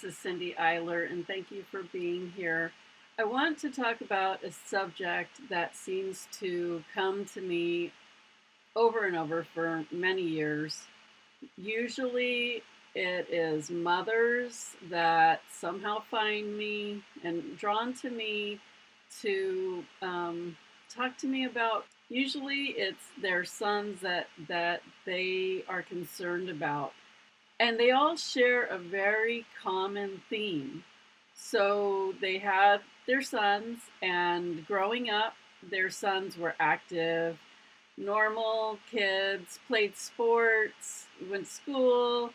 this is Cindy Eiler, and thank you for being here. I want to talk about a subject that seems to come to me over and over for many years. Usually, it is mothers that somehow find me and drawn to me to talk to me about. Usually, it's their sons that they are concerned about, and they all share a very common theme. So they had their sons, and growing up, their sons were active, normal kids, played sports, went to school,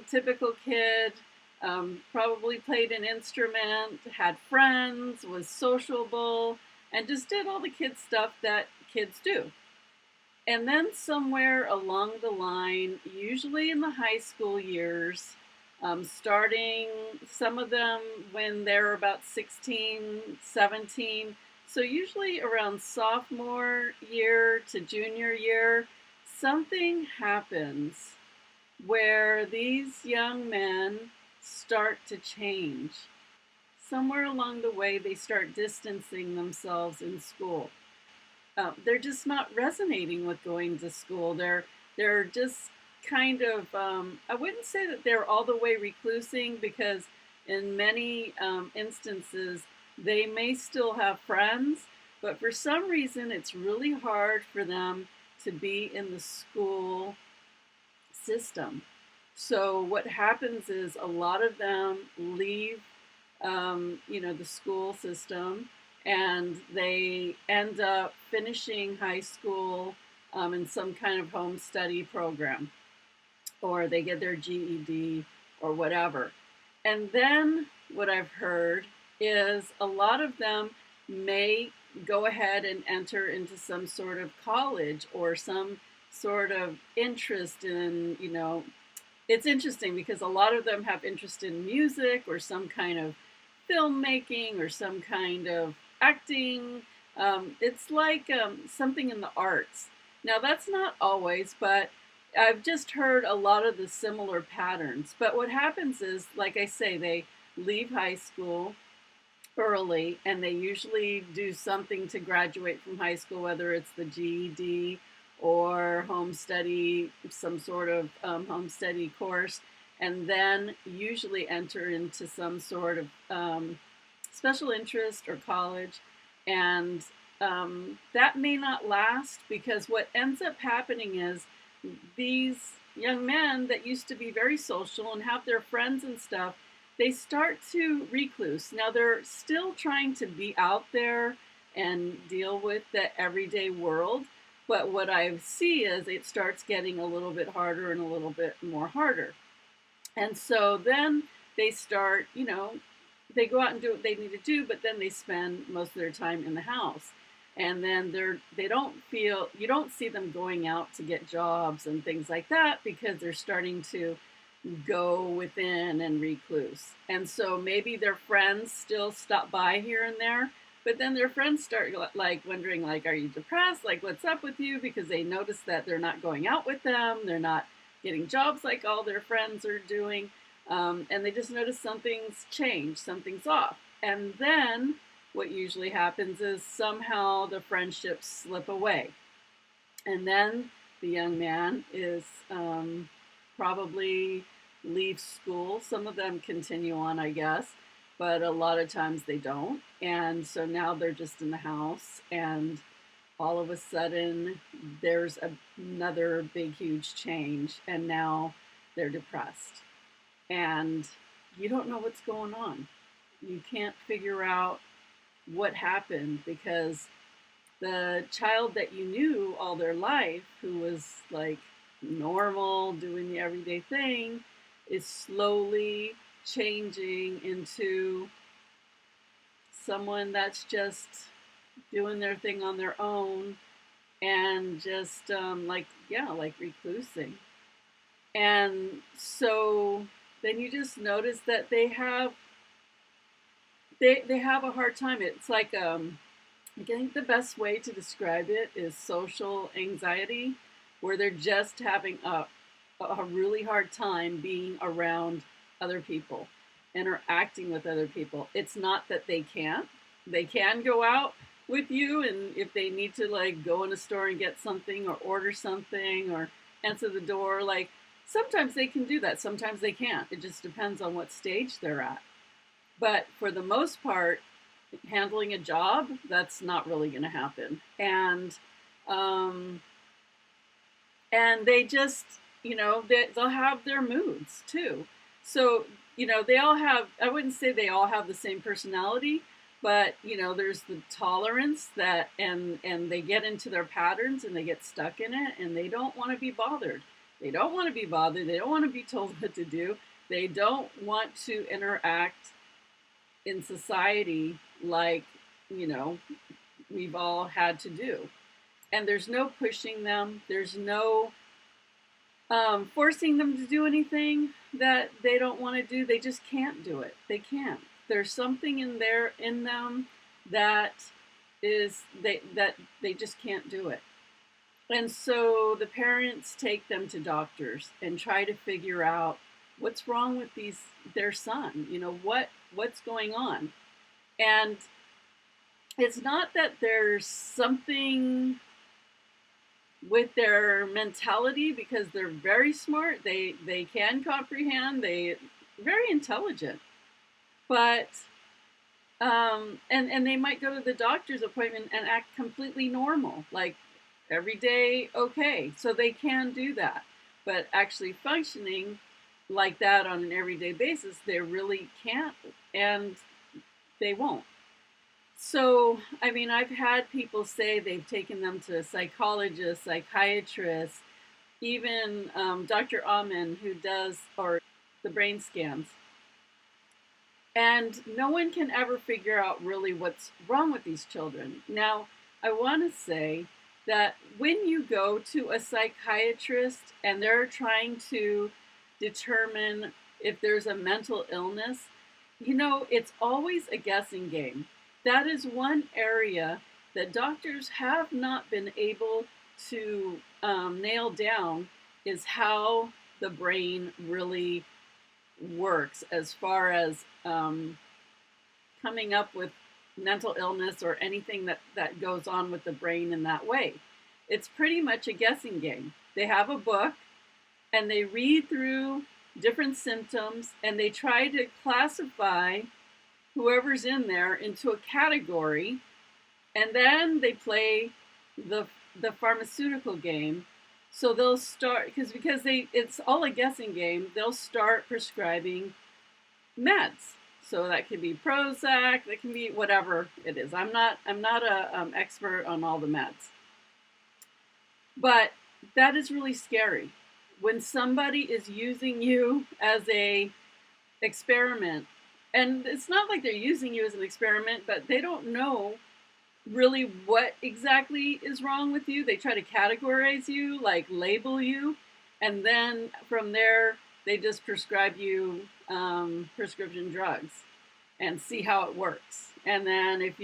typical kid, probably played an instrument, had friends, was sociable, and just did all the kid stuff that kids do. And then somewhere along the line, usually in the high school years, starting some of them when they're about 16, 17, so usually around sophomore year to junior year, something happens where these young men start to change. Somewhere along the way, they start distancing themselves in school. They're just not resonating with going to school. They're just kind of I wouldn't say that they're all the way reclusing, because in many instances they may still have friends, but for some reason it's really hard for them to be in the school system. So what happens is a lot of them leave the school system, and they end up finishing high school in some kind of home study program, or they get their GED or whatever. And then what I've heard is a lot of them may go ahead and enter into some sort of college or some sort of interest in, it's interesting because a lot of them have interest in music or some kind of filmmaking or some kind of acting. It's like something in the arts. Now, that's not always, but I've just heard a lot of the similar patterns. But what happens is, like I say, they leave high school early, and they usually do something to graduate from high school, whether it's the GED or home study, some sort of home study course, and then usually enter into some sort of special interest or college. And that may not last, because what ends up happening is these young men that used to be very social and have their friends and stuff, they start to recluse. Now, they're still trying to be out there and deal with the everyday world, but what I see is it starts getting a little bit harder and a little bit more harder. And so then they start, they go out and do what they need to do, but then they spend most of their time in the house. And then you don't see them going out to get jobs and things like that, because they're starting to go within and recluse. And so maybe their friends still stop by here and there, but then their friends start like wondering, like, are you depressed? Like, what's up with you? Because they notice that they're not going out with them. They're not getting jobs like all their friends are doing. And they just notice something's changed, something's off. And then what usually happens is somehow the friendships slip away. And then the young man is probably leaves school. Some of them continue on, I guess, but a lot of times they don't. And so now they're just in the house, and all of a sudden there's another big, huge change, and now they're depressed. And you don't know what's going on. You can't figure out what happened, because the child that you knew all their life, who was like normal, doing the everyday thing, is slowly changing into someone that's just doing their thing on their own, and just like reclusing. And so then you just notice that they have a hard time. It's like I think the best way to describe it is social anxiety, where they're just having a really hard time being around other people, interacting with other people. It's not that they can't. They can go out with you, and if they need to like go in a store and get something or order something or answer the door, like sometimes they can do that, sometimes they can't. It just depends on what stage they're at. But for the most part, handling a job, that's not really going to happen. Um, and they just, they'll have their moods too. So, they all have, I wouldn't say they all have the same personality, but, there's the tolerance that, and they get into their patterns and they get stuck in it, and they don't want to be bothered. They don't want to be bothered. They don't want to be told what to do. They don't want to interact in society like, we've all had to do. And there's no pushing them. There's no forcing them to do anything that they don't want to do. They just can't do it. They can't. There's something in them that that they just can't do it. And so the parents take them to doctors and try to figure out what's wrong with their son. What's going on. And it's not that there's something with their mentality, because they're very smart. They can comprehend. They're very intelligent. But and they might go to the doctor's appointment and act completely normal, like every day okay. So they can do that. But actually functioning like that on an everyday basis, they really can't, and they won't. So, I've had people say they've taken them to psychologists, psychiatrists, even Dr. Amen, who does the brain scans. And no one can ever figure out really what's wrong with these children. Now, I want to say that when you go to a psychiatrist and they're trying to determine if there's a mental illness, it's always a guessing game. That is one area that doctors have not been able to nail down, is how the brain really works as far as coming up with mental illness or anything that goes on with the brain in that way. It's pretty much a guessing game. They have a book and they read through different symptoms and they try to classify whoever's in there into a category, and then they play the pharmaceutical game. So they'll start, because it's all a guessing game. They'll start prescribing meds. So that can be Prozac, that can be whatever it is. I'm not a expert on all the meds, but that is really scary when somebody is using you as a experiment. And it's not like they're using you as an experiment, but they don't know really what exactly is wrong with you. They try to categorize you, like label you, and then from there they just prescribe you prescription drugs and see how it works. And then if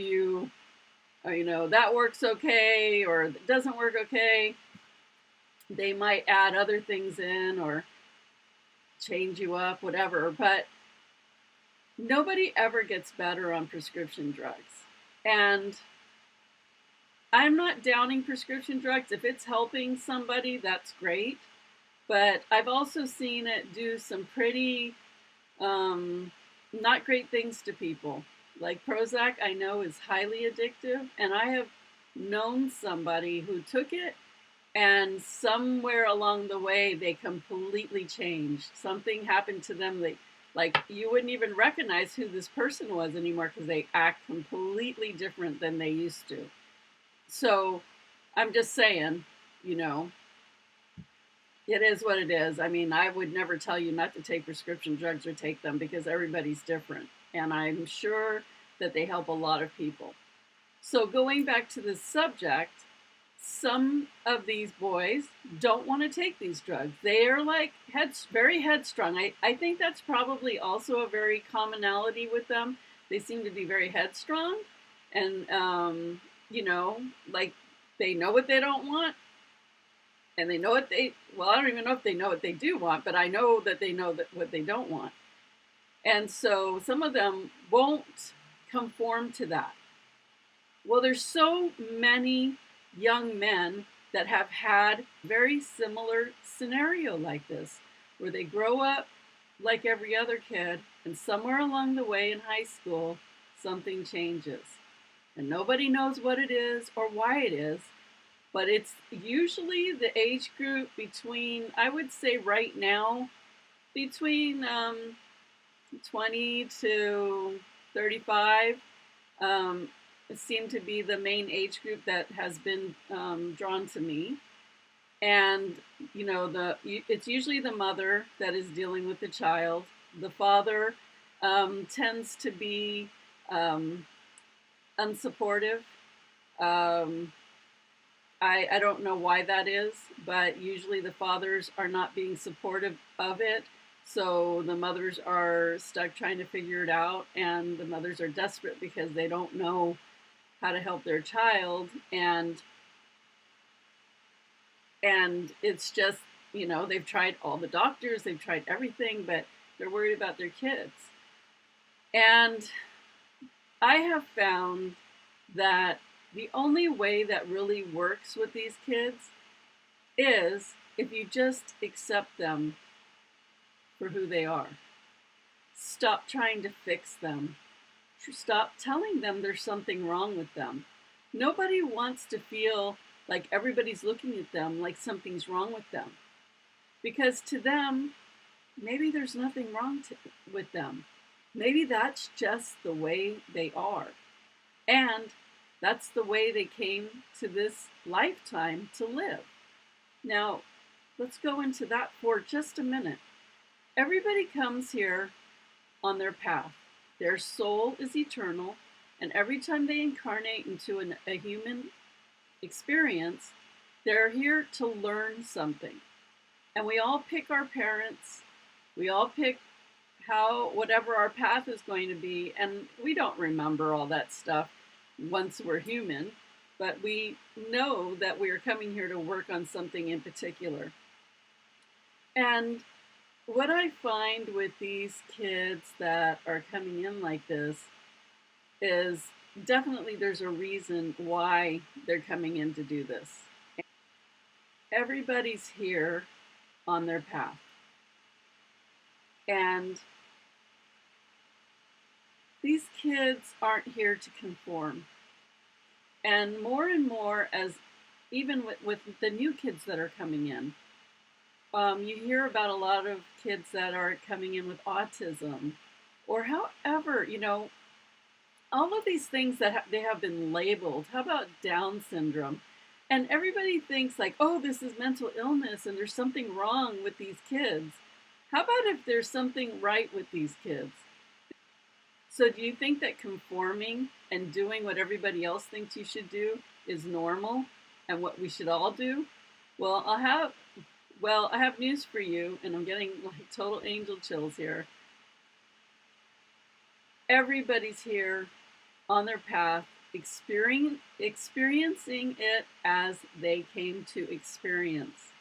that works okay or it doesn't work okay, they might add other things in or change you up, whatever. But nobody ever gets better on prescription drugs. And I'm not downing prescription drugs. If it's helping somebody, that's great. But I've also seen it do some pretty not great things to people. Like Prozac, I know is highly addictive. And I have known somebody who took it, and somewhere along the way, they completely changed. Something happened to them. Like you wouldn't even recognize who this person was anymore because they act completely different than they used to. So I'm just saying, it is what it is. I would never tell you not to take prescription drugs or take them because everybody's different. And I'm sure that they help a lot of people. So going back to the subject, some of these boys don't want to take these drugs. They are like very headstrong. I think that's probably also a very commonality with them. They seem to be very headstrong and, like they know what they don't want and they know I don't even know if they know what they do want, but I know that they know what they don't want. And so some of them won't conform to that. Well, there's so many young men that have had very similar scenario like this, where they grow up like every other kid, and somewhere along the way in high school, something changes. And nobody knows what it is or why it is, but it's usually the age group between, I would say right now, between 20 to 35 um, seem to be the main age group that has been drawn to me. And it's usually the mother that is dealing with the child. The father tends to be um, unsupportive. Um, I don't know why that is, but usually the fathers are not being supportive of it. So the mothers are stuck trying to figure it out, and the mothers are desperate because they don't know how to help their child. And it's just, they've tried all the doctors, they've tried everything, but they're worried about their kids. And I have found that the only way that really works with these kids is if you just accept them for who they are. Stop trying to fix them. Stop telling them there's something wrong with them. Nobody wants to feel like everybody's looking at them like something's wrong with them. Because to them, maybe there's nothing wrong with them. Maybe that's just the way they are. And that's the way they came to this lifetime to live. Now, let's go into that for just a minute. Everybody comes here on their path. Their soul is eternal, and every time they incarnate into a human experience, they're here to learn something. And we all pick our parents, we all pick whatever our path is going to be, and we don't remember all that stuff once we're human, but we know that we are coming here to work on something in particular. And what I find with these kids that are coming in like this is definitely there's a reason why they're coming in to do this. Everybody's here on their path. And these kids aren't here to conform. And more, as even with the new kids that are coming in, you hear about a lot of kids that are coming in with autism, or however, all of these things that they have been labeled. How about Down syndrome? And everybody thinks like, oh, this is mental illness and there's something wrong with these kids. How about if there's something right with these kids? So do you think that conforming and doing what everybody else thinks you should do is normal and what we should all do? Well, I have news for you, and I'm getting like total angel chills here. Everybody's here on their path, experiencing it as they came to experience.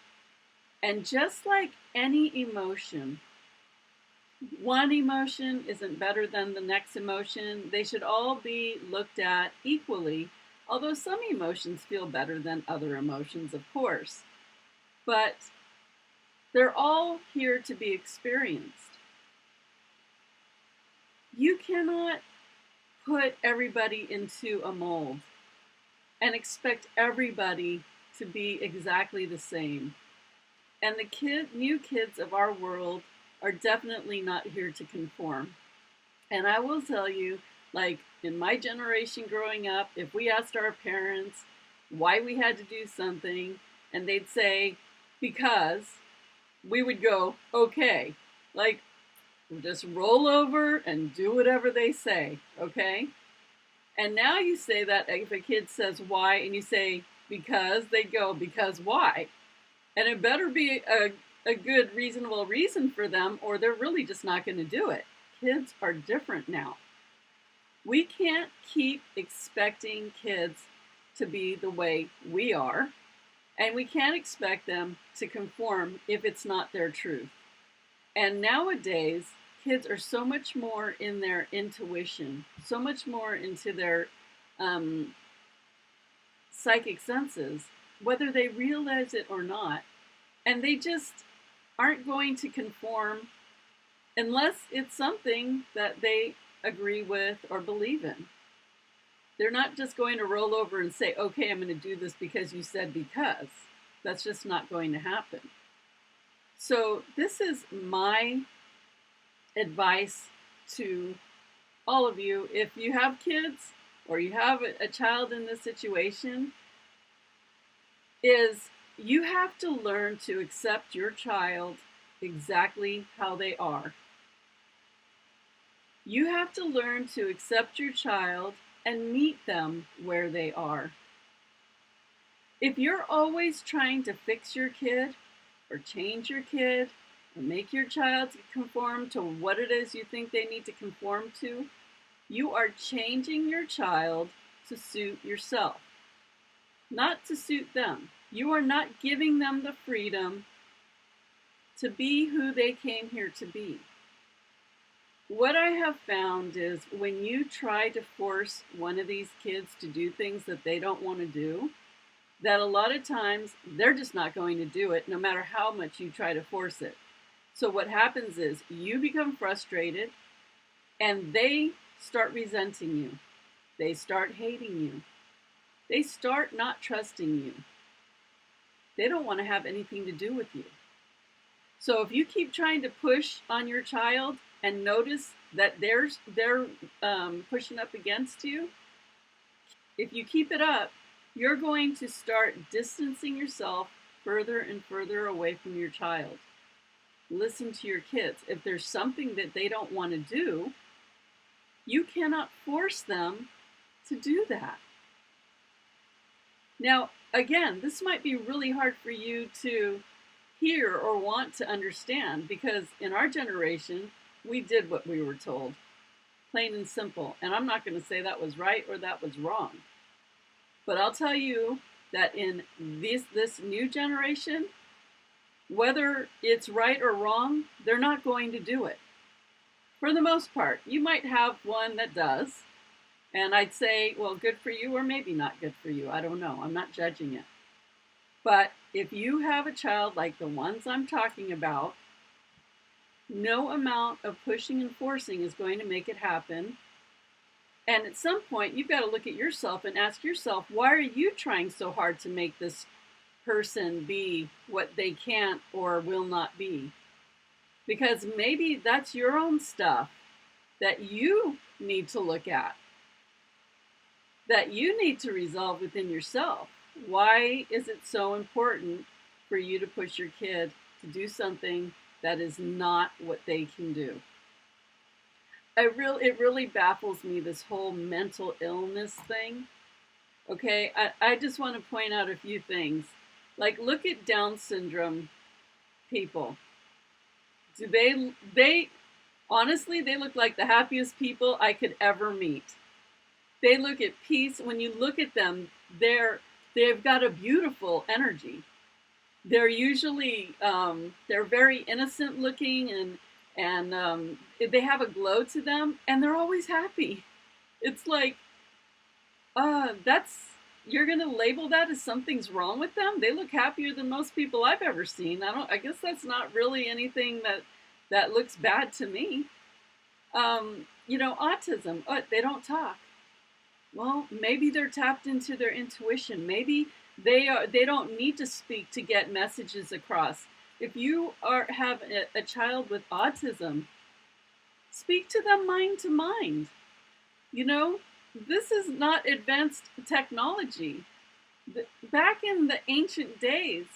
And just like any emotion, one emotion isn't better than the next emotion. They should all be looked at equally, although some emotions feel better than other emotions, of course. But they're all here to be experienced. You cannot put everybody into a mold and expect everybody to be exactly the same. And the new kids of our world are definitely not here to conform. And I will tell you, like in my generation growing up, if we asked our parents why we had to do something, and they'd say, because, we would go, okay, like just roll over and do whatever they say, okay? And now you say that if a kid says why, and you say because, they go, because why? And it better be a good, reasonable reason for them, or they're really just not going to do it. Kids are different now. We can't keep expecting kids to be the way we are, and we can't expect them to conform if it's not their truth. And nowadays, kids are so much more in their intuition, so much more into their um, psychic senses, whether they realize it or not. And they just aren't going to conform unless it's something that they agree with or believe in. They're not just going to roll over and say, okay, I'm going to do this because you said because. That's just not going to happen. So this is my advice to all of you. If you have kids or you have a child in this situation, is you have to learn to accept your child exactly how they are. You have to learn to accept your child and meet them where they are. If you're always trying to fix your kid or change your kid or make your child conform to what it is you think they need to conform to, you are changing your child to suit yourself, not to suit them. You are not giving them the freedom to be who they came here to be. What I have found is when you try to force one of these kids to do things that they don't want to do, that a lot of times they're just not going to do it no matter how much you try to force it. So what happens is you become frustrated and they start resenting you. They start hating you. They start not trusting you. They don't want to have anything to do with you. So if you keep trying to push on your child and notice that they're pushing up against you, if you keep it up, you're going to start distancing yourself further and further away from your child. Listen to your kids. If there's something that they don't want to do, you cannot force them to do that. Now, again, this might be really hard for you to hear or want to understand because in our generation, we did what we were told, plain and simple. And I'm not going to say that was right or that was wrong. But I'll tell you that in this new generation, whether it's right or wrong, they're not going to do it. For the most part, you might have one that does. And I'd say, well, good for you or maybe not good for you. I don't know. I'm not judging it. But if you have a child like the ones I'm talking about, no amount of pushing and forcing is going to make it happen. And at some point, you've got to look at yourself and ask yourself, why are you trying so hard to make this person be what they can't or will not be? Because maybe that's your own stuff that you need to look at, that you need to resolve within yourself. Why is it so important for you to push your kid to do something that is not what they can do? It really baffles me, this whole mental illness thing. Okay, I just want to point out a few things. Like, look at Down syndrome people. Do they honestly, they look like the happiest people I could ever meet. They look at peace. When you look at them, they've got a beautiful energy. They're usually they're very innocent looking and they have a glow to them, and they're always happy. It's like, you're gonna label that as something's wrong with them? They look happier than most people I've ever seen. I guess that's not really anything that looks bad to me. Autism. They don't talk. Well, maybe they're tapped into their intuition. Maybe they don't need to speak to get messages across. If you have a child with autism, speak to them mind to mind. This is not advanced technology. Back in the ancient days,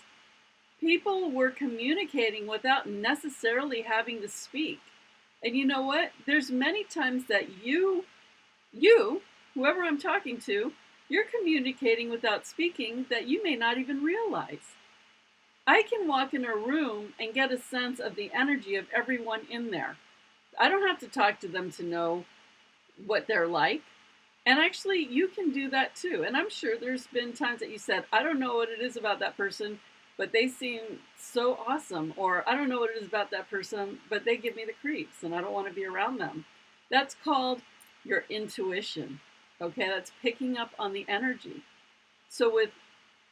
people were communicating without necessarily having to speak. And you know what? There's many times that you, whoever I'm talking to, you're communicating without speaking that you may not even realize. I can walk in a room and get a sense of the energy of everyone in there. I don't have to talk to them to know what they're like. And actually, you can do that too. And I'm sure there's been times that you said, I don't know what it is about that person, but they seem so awesome. Or I don't know what it is about that person, but they give me the creeps and I don't want to be around them. That's called your intuition. Okay, that's picking up on the energy. So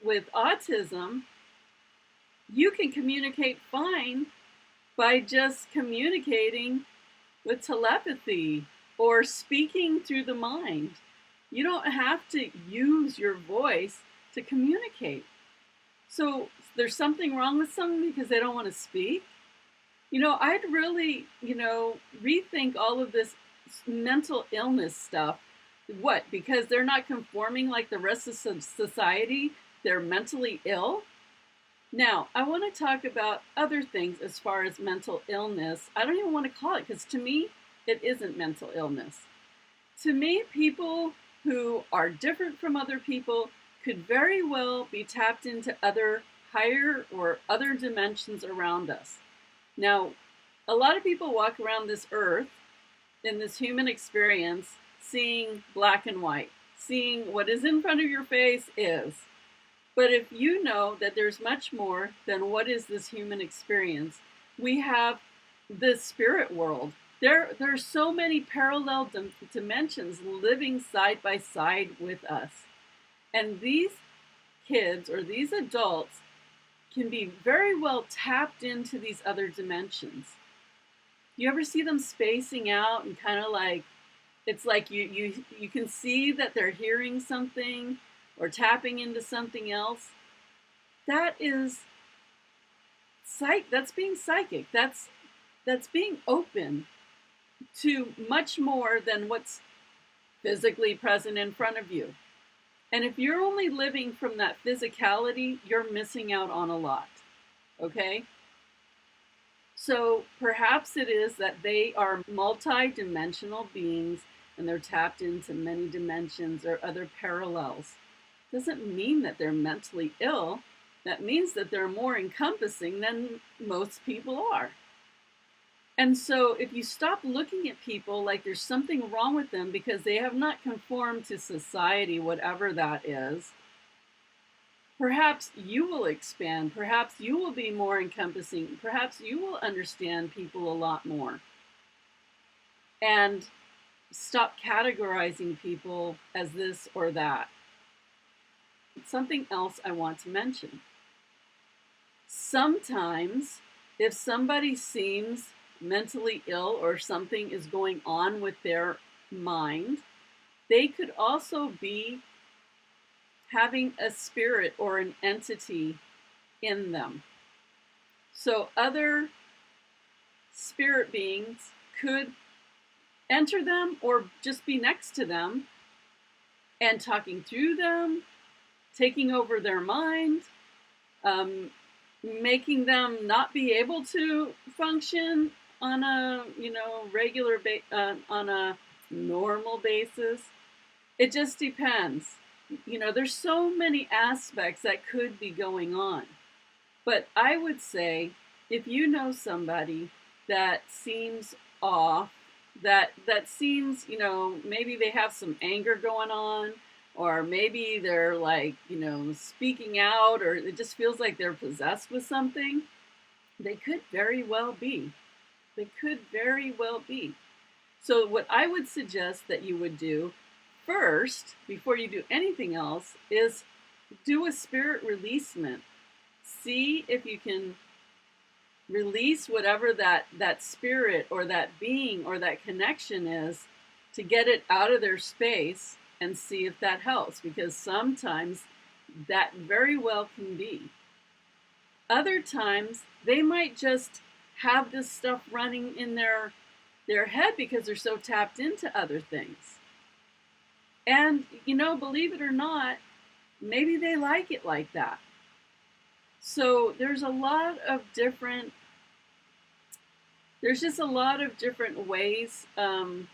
with autism, you can communicate fine by just communicating with telepathy or speaking through the mind. You don't have to use your voice to communicate. So there's something wrong with someone because they don't want to speak. I'd really, rethink all of this mental illness stuff. What? Because they're not conforming like the rest of society, they're mentally ill? Now, I want to talk about other things as far as mental illness. I don't even want to call it, because to me, it isn't mental illness. To me, people who are different from other people could very well be tapped into other higher or other dimensions around us. Now, a lot of people walk around this earth in this human experience seeing black and white, seeing what is in front of your face is. But if you know that there's much more than what is this human experience, we have the spirit world. There are so many parallel dimensions living side by side with us. And these kids or these adults can be very well tapped into these other dimensions. You ever see them spacing out and kind of like, it's like you can see that they're hearing something or tapping into something else? That is that's being psychic. That's being open to much more than what's physically present in front of you. And if you're only living from that physicality, you're missing out on a lot. Okay? So perhaps it is that they are multi-dimensional beings and they're tapped into many dimensions or other parallels. Doesn't mean that they're mentally ill. That means that they're more encompassing than most people are. And so if you stop looking at people like there's something wrong with them because they have not conformed to society, whatever that is, perhaps you will expand. Perhaps you will be more encompassing. Perhaps you will understand people a lot more. And stop categorizing people as this or that. Something else I want to mention. Sometimes, if somebody seems mentally ill or something is going on with their mind, they could also be having a spirit or an entity in them. So other spirit beings could enter them or just be next to them and talking through them, taking over their mind, making them not be able to function on a regular on a normal basis. It just depends. There's so many aspects that could be going on. But I would say if you know somebody that seems off, that seems, maybe they have some anger going on, or maybe they're like, speaking out, or it just feels like they're possessed with something, they could very well be. They could very well be. So what I would suggest that you would do first, before you do anything else, is do a spirit releasement. See if you can release whatever that spirit or that being or that connection is, to get it out of their space and see if that helps, because sometimes that very well can be. Other times they might just have this stuff running in their head because they're so tapped into other things. And, believe it or not, maybe they like it like that. So there's just a lot of different ways to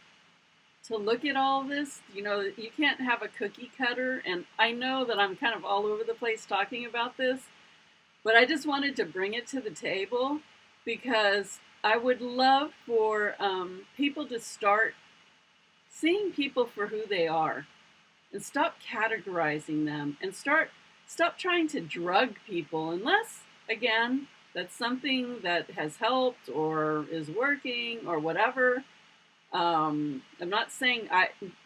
look at all this. You can't have a cookie cutter, and I know that I'm kind of all over the place talking about this, but I just wanted to bring it to the table because I would love for people to start seeing people for who they are and stop categorizing them and start Stop trying to drug people unless, again, that's something that has helped or is working or whatever. I'm not saying,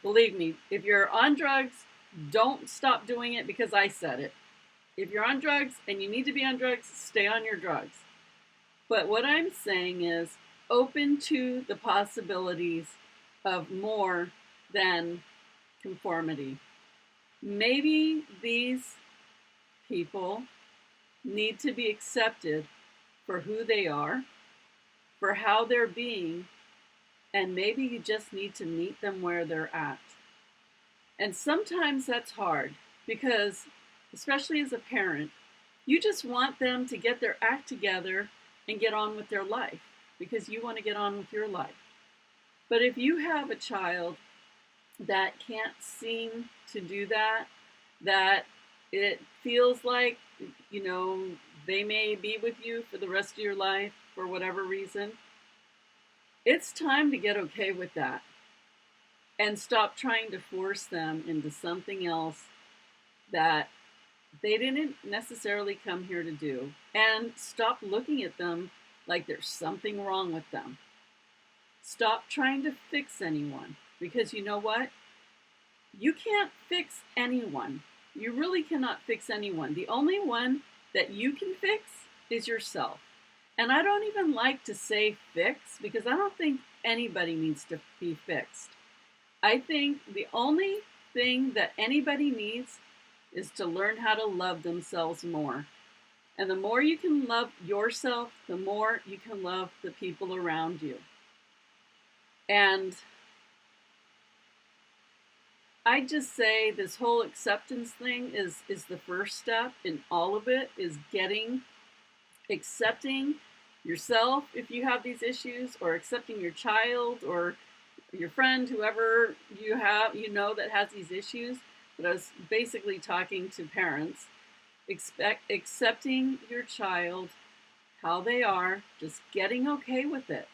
believe me, if you're on drugs, don't stop doing it because I said it. If you're on drugs and you need to be on drugs, stay on your drugs. But what I'm saying is open to the possibilities of more than conformity. Maybe these people need to be accepted for who they are, for how they're being, and maybe you just need to meet them where they're at. And sometimes that's hard because, especially as a parent, you just want them to get their act together and get on with their life because you want to get on with your life. But if you have a child that can't seem to do that, that it feels like, they may be with you for the rest of your life for whatever reason, it's time to get okay with that and stop trying to force them into something else that they didn't necessarily come here to do. And stop looking at them like there's something wrong with them. Stop trying to fix anyone, because you know what? You can't fix anyone. You really cannot fix anyone. The only one that you can fix is yourself. And I don't even like to say fix because I don't think anybody needs to be fixed. I think the only thing that anybody needs is to learn how to love themselves more. And the more you can love yourself, the more you can love the people around you. And I just say this whole acceptance thing is the first step in all of it, is accepting yourself if you have these issues, or accepting your child or your friend, whoever you know that has these issues. But I was basically talking to parents. Accepting your child how they are, just getting okay with it.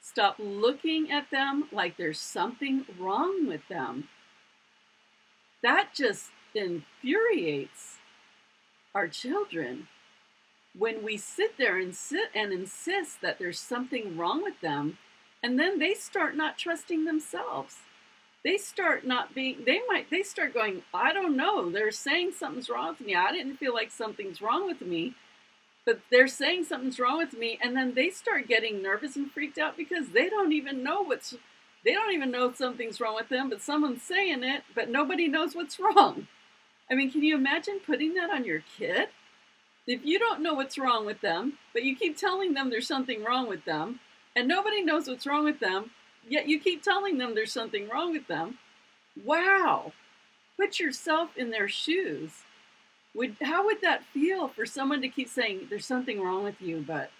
Stop looking at them like there's something wrong with them. That just infuriates our children when we sit there and insist that there's something wrong with them, and then they start not trusting themselves. They start going, I don't know, they're saying something's wrong with me. I didn't feel like something's wrong with me, but they're saying something's wrong with me, and then they start getting nervous and freaked out because they don't even know something's wrong with them, but someone's saying it, but nobody knows what's wrong. I mean, can you imagine putting that on your kid? If you don't know what's wrong with them, but you keep telling them there's something wrong with them, and nobody knows what's wrong with them, yet you keep telling them there's something wrong with them. Wow. Put yourself in their shoes. How would that feel for someone to keep saying, there's something wrong with you, but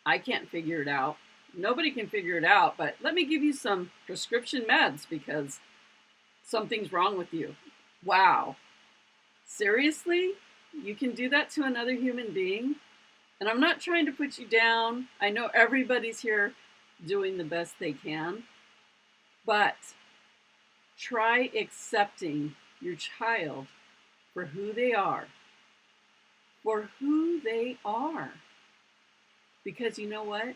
I can't figure it out. Nobody can figure it out, but let me give you some prescription meds because something's wrong with you. Wow. Seriously? You can do that to another human being? And I'm not trying to put you down. I know everybody's here doing the best they can, but try accepting your child for who they are. For who they are. Because you know what?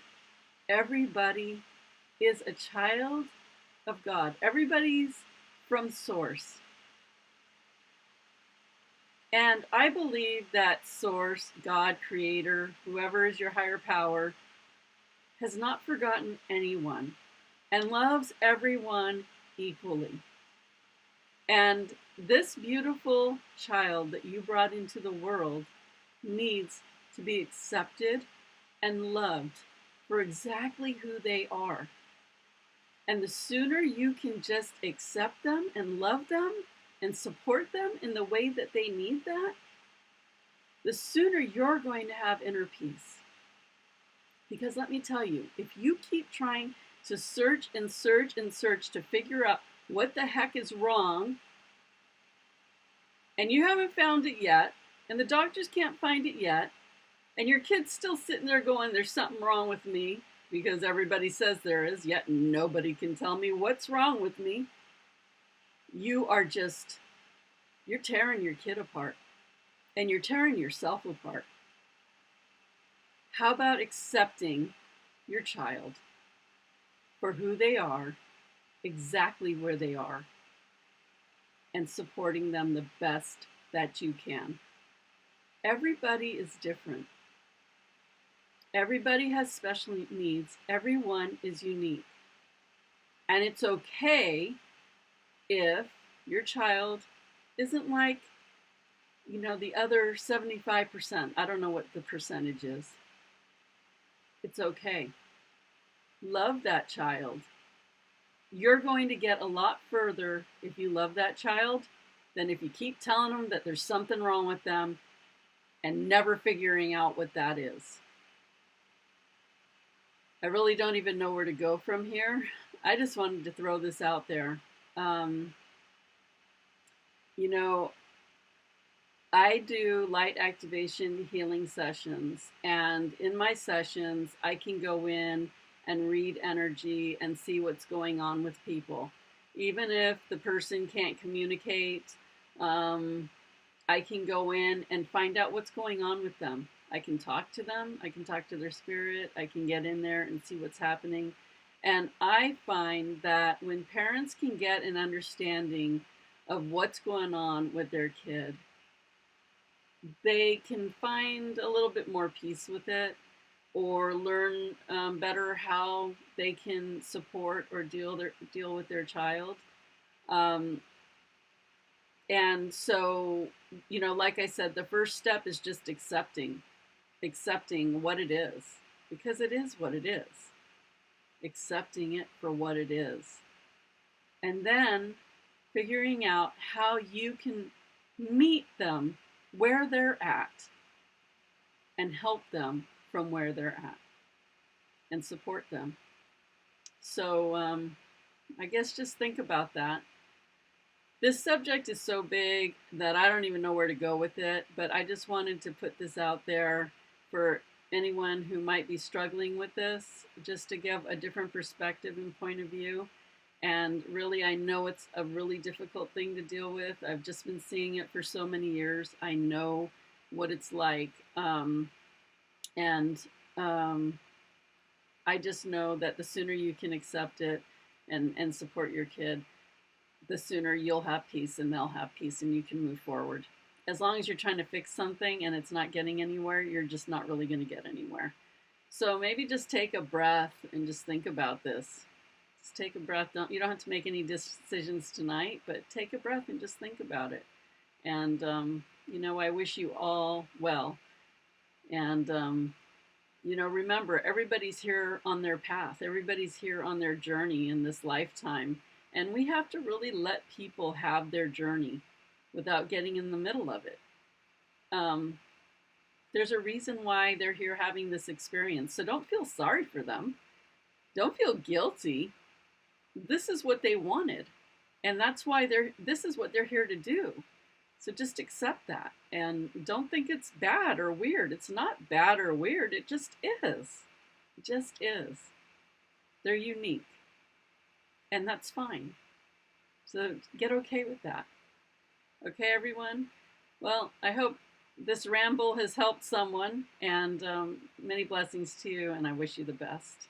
Everybody is a child of God. Everybody's from Source. And I believe that Source, God, Creator, whoever is your higher power, has not forgotten anyone and loves everyone equally. And this beautiful child that you brought into the world needs to be accepted and loved for exactly who they are. And the sooner you can just accept them and love them and support them in the way that they need that, the sooner you're going to have inner peace. Because let me tell you, if you keep trying to search and search and search to figure out what the heck is wrong, and you haven't found it yet, and the doctors can't find it yet, and your kid's still sitting there going, there's something wrong with me, because everybody says there is, yet nobody can tell me what's wrong with me, you're tearing your kid apart. and you're tearing yourself apart. How about accepting your child for who they are, exactly where they are, and supporting them the best that you can? Everybody is different. Everybody has special needs. Everyone is unique. And it's okay if your child isn't like, the other 75%. I don't know what the percentage is. It's okay. Love that child. You're going to get a lot further if you love that child than if you keep telling them that there's something wrong with them and never figuring out what that is. I really don't even know where to go from here. I just wanted to throw this out there. I do light activation healing sessions, and in my sessions, I can go in and read energy and see what's going on with people. Even if the person can't communicate, I can go in and find out what's going on with them. I can talk to them. I can talk to their spirit. I can get in there and see what's happening. And I find that when parents can get an understanding of what's going on with their kid, they can find a little bit more peace with it, or learn better how they can support or deal with their child. And so, like I said, the first step is just accepting what it is, because it is what it is. Accepting it for what it is. And then figuring out how you can meet them where they're at and help them from where they're at and support them. So I guess just think about that. This subject is so big that I don't even know where to go with it, but I just wanted to put this out there for anyone who might be struggling with this, just to give a different perspective and point of view. And really, I know it's a really difficult thing to deal with. I've just been seeing it for so many years. I know what it's like. I just know that the sooner you can accept it and support your kid, the sooner you'll have peace and they'll have peace and you can move forward. As long as you're trying to fix something and it's not getting anywhere, you're just not really going to get anywhere. So maybe just take a breath and just think about this. Just take a breath. You don't have to make any decisions tonight, but take a breath and just think about it. And, I wish you all well. And, remember, everybody's here on their path. Everybody's here on their journey in this lifetime. And we have to really let people have their journey without getting in the middle of it. There's a reason why they're here having this experience. So don't feel sorry for them. Don't feel guilty. This is what they wanted. And that's why this is what they're here to do. So just accept that. And don't think it's bad or weird. It's not bad or weird. It just is. It just is. They're unique. And that's fine. So get okay with that. Okay, everyone? Well, I hope this ramble has helped someone, and many blessings to you, and I wish you the best.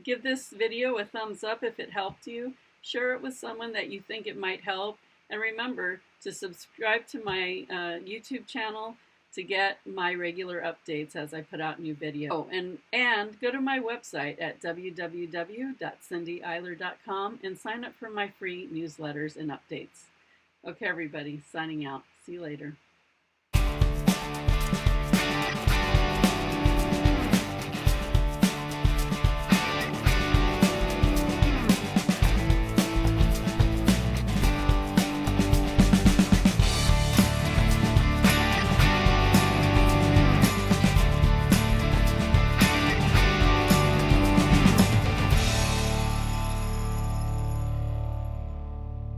Give this video a thumbs up if it helped you. Share it with someone that you think it might help. And remember to subscribe to my YouTube channel to get my regular updates as I put out new videos. Oh, and go to my website at www.cindyeiler.com and sign up for my free newsletters and updates. Okay, everybody, signing out. See you later.